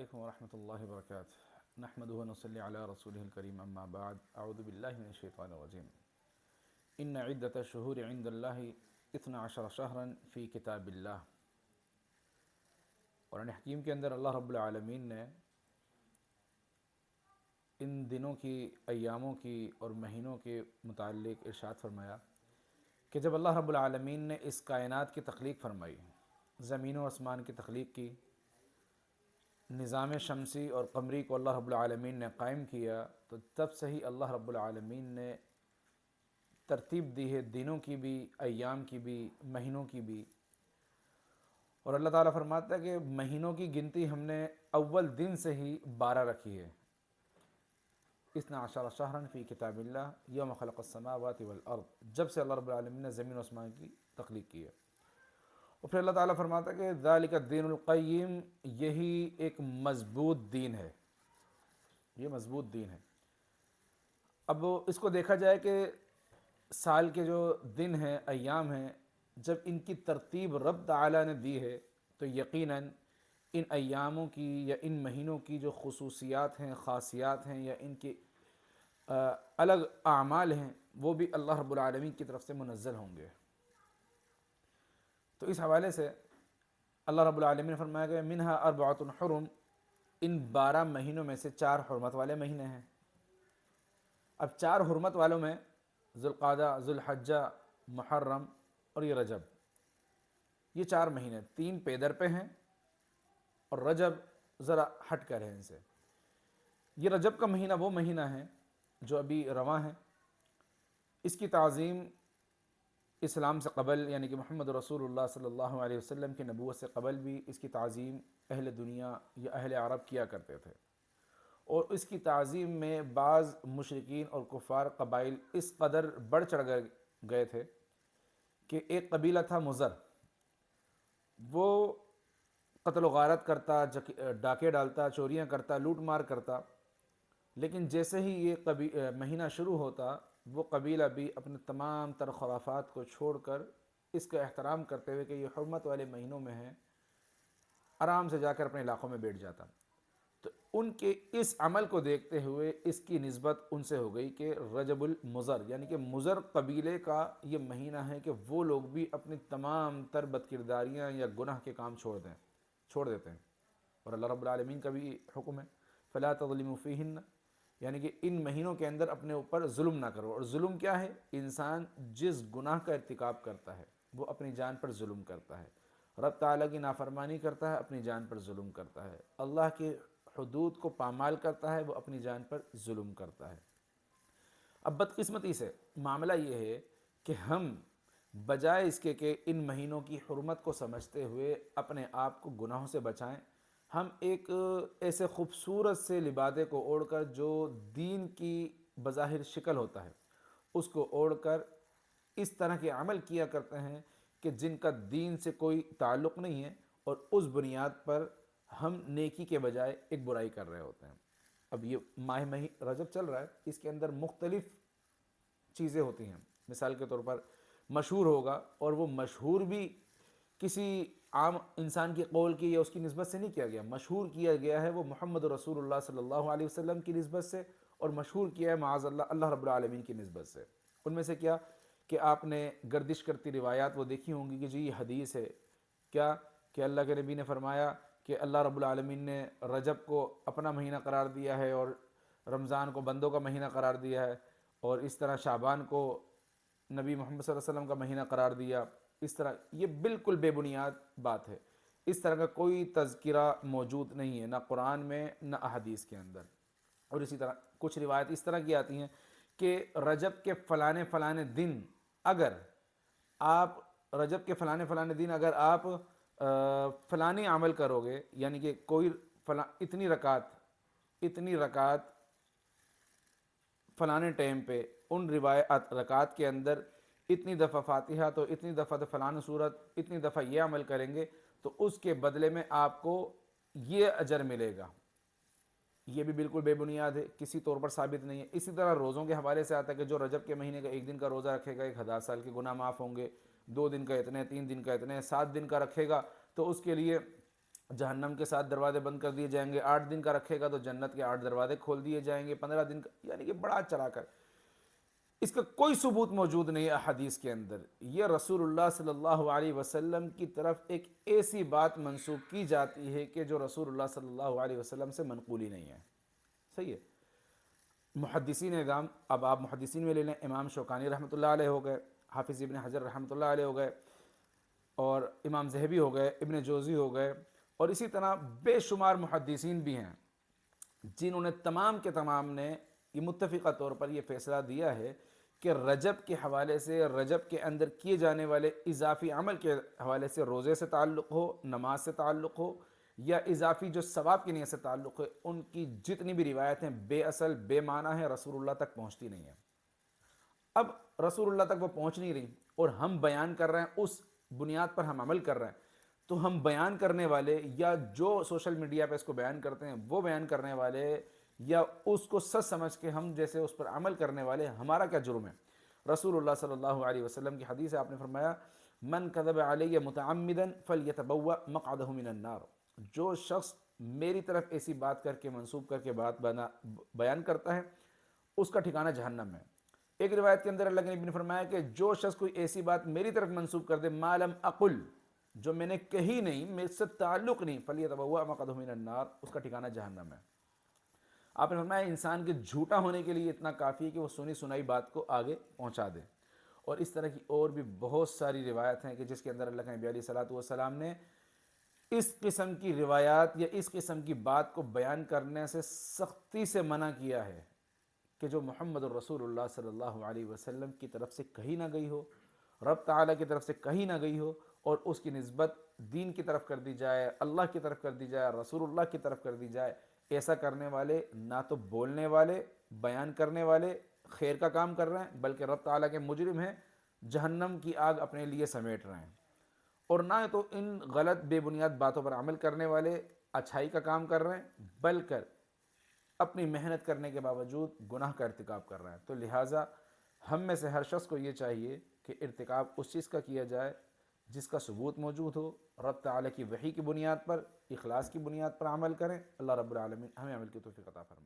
علیکم ورحمۃ اللہ وبرکاتہ نحمدہ ونصلی علی رسولہ الکریم اما بعد اعوذ باللہ من الشیطان الرجیم ان عدۃ الشہور عند اللہ 12 شہرا فی کتاب اللہ۔ قرآن حکیم کے اندر اللہ رب العالمین نے ان دنوں کی، ایاموں کی اور مہینوں کے متعلق ارشاد فرمایا کہ جب اللہ رب العالمین نے اس کائنات کی تخلیق فرمائی، زمین و آسمان کی تخلیق کی، نظام شمسی اور قمری کو اللہ رب العالمین نے قائم کیا، تو تب سے ہی اللہ رب العالمین نے ترتیب دی ہے دنوں کی بھی، ایام کی بھی، مہینوں کی بھی۔ اور اللہ تعالیٰ فرماتا ہے کہ مہینوں کی گنتی ہم نے اول دن سے ہی 12 رکھی ہے۔ 12 شہرا فی کتاب اللہ یوم خلق السماوات والارض، جب سے اللہ رب العالمین نے زمین و آسمان کی تخلیق کی ہے۔ اور پھر اللہ تعالیٰ فرماتا ہے کہ ذالک الدین القیم، یہی ایک مضبوط دین ہے، یہ مضبوط دین ہے۔ اب اس کو دیکھا جائے کہ سال کے جو دن ہیں، ایام ہیں، جب ان کی ترتیب رب تعالیٰ نے دی ہے تو یقیناً ان ایاموں کی یا ان مہینوں کی جو خصوصیات ہیں، خاصیات ہیں، یا ان کے الگ اعمال ہیں، وہ بھی اللہ رب العالمین کی طرف سے منزل ہوں گے۔ تو اس حوالے سے اللہ رب العالمین نے فرمایا کہ منہا اربعۃ حرم، ان 12 مہینوں میں سے 4 حرمت والے مہینے ہیں۔ اب 4 حرمت والوں میں ذوالقعدہ، ذوالحجہ، محرم اور یہ رجب، یہ 4 مہینے، 3 پیدر پہ ہیں اور رجب ذرا ہٹ کر ہے ان سے۔ یہ رجب کا مہینہ وہ مہینہ ہے جو ابھی رواں ہے، اس کی تعظیم اسلام سے قبل، یعنی کہ محمد رسول اللہ صلی اللہ علیہ وسلم کی نبوت سے قبل بھی اس کی تعظیم اہل دنیا یا اہل عرب کیا کرتے تھے، اور اس کی تعظیم میں بعض مشرکین اور کفار قبائل اس قدر بڑھ چڑھ گئے تھے کہ ایک قبیلہ تھا مضر، وہ قتل و غارت کرتا، ڈاکے ڈالتا، چوریاں کرتا، لوٹ مار کرتا، لیکن جیسے ہی یہ مہینہ شروع ہوتا، وہ قبیلہ بھی اپنے تمام تر خرافات کو چھوڑ کر اس کا احترام کرتے ہوئے کہ یہ حرمت والے مہینوں میں ہیں، آرام سے جا کر اپنے علاقوں میں بیٹھ جاتا۔ تو ان کے اس عمل کو دیکھتے ہوئے اس کی نسبت ان سے ہو گئی کہ رجب المضر، یعنی کہ مضر قبیلے کا یہ مہینہ ہے کہ وہ لوگ بھی اپنی تمام تر بدکرداریاں یا گناہ کے کام چھوڑ دیتے ہیں۔ اور اللہ رب العالمین کا بھی حکم ہے فلا تظلموا فیہن، یعنی کہ ان مہینوں کے اندر اپنے اوپر ظلم نہ کرو۔ اور ظلم کیا ہے؟ انسان جس گناہ کا ارتکاب کرتا ہے وہ اپنی جان پر ظلم کرتا ہے، رب تعالیٰ کی نافرمانی کرتا ہے، اپنی جان پر ظلم کرتا ہے، اللہ کے حدود کو پامال کرتا ہے، وہ اپنی جان پر ظلم کرتا ہے۔ اب بدقسمتی سے معاملہ یہ ہے کہ ہم بجائے اس کے کہ ان مہینوں کی حرمت کو سمجھتے ہوئے اپنے آپ کو گناہوں سے بچائیں، ہم ایک ایسے خوبصورت سے لبادے کو اوڑھ کر جو دین کی بظاہر شکل ہوتا ہے اس کو اوڑھ کر اس طرح کے عمل کیا کرتے ہیں کہ جن کا دین سے کوئی تعلق نہیں ہے، اور اس بنیاد پر ہم نیکی کے بجائے ایک برائی کر رہے ہوتے ہیں۔ اب یہ ماہ رجب چل رہا ہے، اس کے اندر مختلف چیزیں ہوتی ہیں، مثال کے طور پر مشہور ہوگا، اور وہ مشہور بھی کسی عام انسان کی قول کی یا اس کی نسبت سے نہیں کیا گیا، مشہور کیا گیا ہے وہ محمد رسول اللہ صلی اللہ علیہ وسلم کی نسبت سے، اور مشہور کیا ہے معاذ اللہ رب العالمین کی نسبت سے۔ ان میں سے کیا کہ آپ نے گردش کرتی روایات وہ دیکھی ہوں گی کہ جی یہ حدیث ہے کیا کہ اللہ کے نبی نے فرمایا کہ اللہ رب العالمین نے رجب کو اپنا مہینہ قرار دیا ہے، اور رمضان کو بندوں کا مہینہ قرار دیا ہے، اور اس طرح شعبان کو نبی محمد صلی اللہ علیہ وسلم کا مہینہ قرار دیا۔ اس طرح یہ بالکل بے بنیاد بات ہے، اس طرح کا کوئی تذکرہ موجود نہیں ہے، نہ قرآن میں نہ احادیث کے اندر۔ اور اسی طرح کچھ روایت اس طرح کی آتی ہیں کہ رجب کے فلانے دن اگر آپ فلانی عمل کرو گے، یعنی کہ کوئی اتنی رکعت فلانے ٹائم پہ ان رکعات کے اندر اتنی دفعہ فاتحہ تو اتنی دفعہ تو فلاں صورت، اتنی دفعہ یہ عمل کریں گے تو اس کے بدلے میں آپ کو یہ اجر ملے گا۔ یہ بھی بالکل بے بنیاد ہے، کسی طور پر ثابت نہیں ہے۔ اسی طرح روزوں کے حوالے سے آتا ہے کہ جو رجب کے مہینے کا 1 دن کا روزہ رکھے گا 1000 سال کے گناہ معاف ہوں گے، 2 دن کا اتنے، 3 دن کا اتنے، 7 دن کا رکھے گا تو اس کے لیے جہنم کے 7 دروازے بند کر دیے جائیں گے، 8 دن کا رکھے گا تو جنت کے 8 دروازے کھول دیے جائیں گے، 15 دن کا، یعنی کہ بڑا چلا کر اس کا کوئی ثبوت موجود نہیں ہے احادیث کے اندر۔ یہ رسول اللہ صلی اللہ علیہ وسلم کی طرف ایک ایسی بات منسوب کی جاتی ہے کہ جو رسول اللہ صلی اللہ علیہ وسلم سے منقول ہی نہیں ہے۔ صحیح ہے۔ محدثین اعظام، اب آپ محدثین میں لے لیں، امام شوکانی رحمۃ اللہ علیہ ہو گئے، حافظ ابن حجر رحمۃ اللہ علیہ ہو گئے، اور امام ذہبی ہو گئے، ابن جوزی ہو گئے، اور اسی طرح بے شمار محدثین بھی ہیں جنہوں نے تمام کے تمام نے یہ متفقہ طور پر یہ فیصلہ دیا ہے کہ رجب کے حوالے سے، رجب کے اندر کیے جانے والے اضافی عمل کے حوالے سے، روزے سے تعلق ہو، نماز سے تعلق ہو، یا اضافی جو ثواب کی نیت سے تعلق ہے، ان کی جتنی بھی روایتیں بے اصل، بے معنی ہیں، رسول اللہ تک پہنچتی نہیں ہیں۔ اب رسول اللہ تک وہ پہنچ نہیں رہی اور ہم بیان کر رہے ہیں، اس بنیاد پر ہم عمل کر رہے ہیں، تو ہم بیان کرنے والے یا جو سوشل میڈیا پہ اس کو بیان کرتے ہیں وہ بیان کرنے والے، یا اس کو سچ سمجھ کے ہم جیسے اس پر عمل کرنے والے، ہمارا کیا جرم ہے؟ رسول اللہ صلی اللہ علیہ وسلم کی حدیث ہے، آپ نے فرمایا من کذب علی متعمدا فلیتبوأ مقعدہ من النار، جو شخص میری طرف ایسی بات کر کے، منسوب کر کے بات بیان کرتا ہے، اس کا ٹھکانہ جہنم ہے۔ ایک روایت کے اندر اللہ کے نبی نے فرمایا کہ جو شخص کوئی ایسی بات میری طرف منسوب کر دے، ما لم اقل، جو میں نے کہی نہیں، میرے سے تعلق نہیں، فلیتبوأ مقعدہ من النار، اس کا ٹھکانہ جہنم ہے۔ آپ نے فرمایا انسان کے جھوٹا ہونے کے لیے اتنا کافی ہے کہ وہ سنی سنائی بات کو آگے پہنچا دے۔ اور اس طرح کی اور بھی بہت ساری روایت ہیں کہ جس کے اندر اللہ کے نبی علیہ الصلوۃ والسلام نے اس قسم کی روایات یا اس قسم کی بات کو بیان کرنے سے سختی سے منع کیا ہے کہ جو محمد الرسول اللہ صلی اللہ علیہ وسلم کی طرف سے کہی نہ گئی ہو، رب تعالیٰ کی طرف سے کہی نہ گئی ہو، اور اس کی نسبت دین کی طرف کر دی جائے، اللہ کی طرف کر دی جائے، رسول اللہ کی طرف کر دی جائے، ایسا کرنے والے نہ تو بولنے والے، بیان کرنے والے خیر کا کام کر رہے ہیں، بلکہ رب تعالیٰ کے مجرم ہیں، جہنم کی آگ اپنے لیے سمیٹ رہے ہیں۔ اور نہ تو ان غلط بے بنیاد باتوں پر عمل کرنے والے اچھائی کا کام کر رہے ہیں، بلکہ اپنی محنت کرنے کے باوجود گناہ کا ارتکاب کر رہے ہیں۔ تو لہٰذا ہم میں سے ہر شخص کو یہ چاہیے کہ ارتکاب اس چیز کا کیا جائے جس کا ثبوت موجود ہو، رب تعالیٰ کی وحی کی بنیاد پر، اخلاص کی بنیاد پر عمل کریں۔ اللہ رب العالمین ہمیں عمل کی توفیق عطا فرمائے۔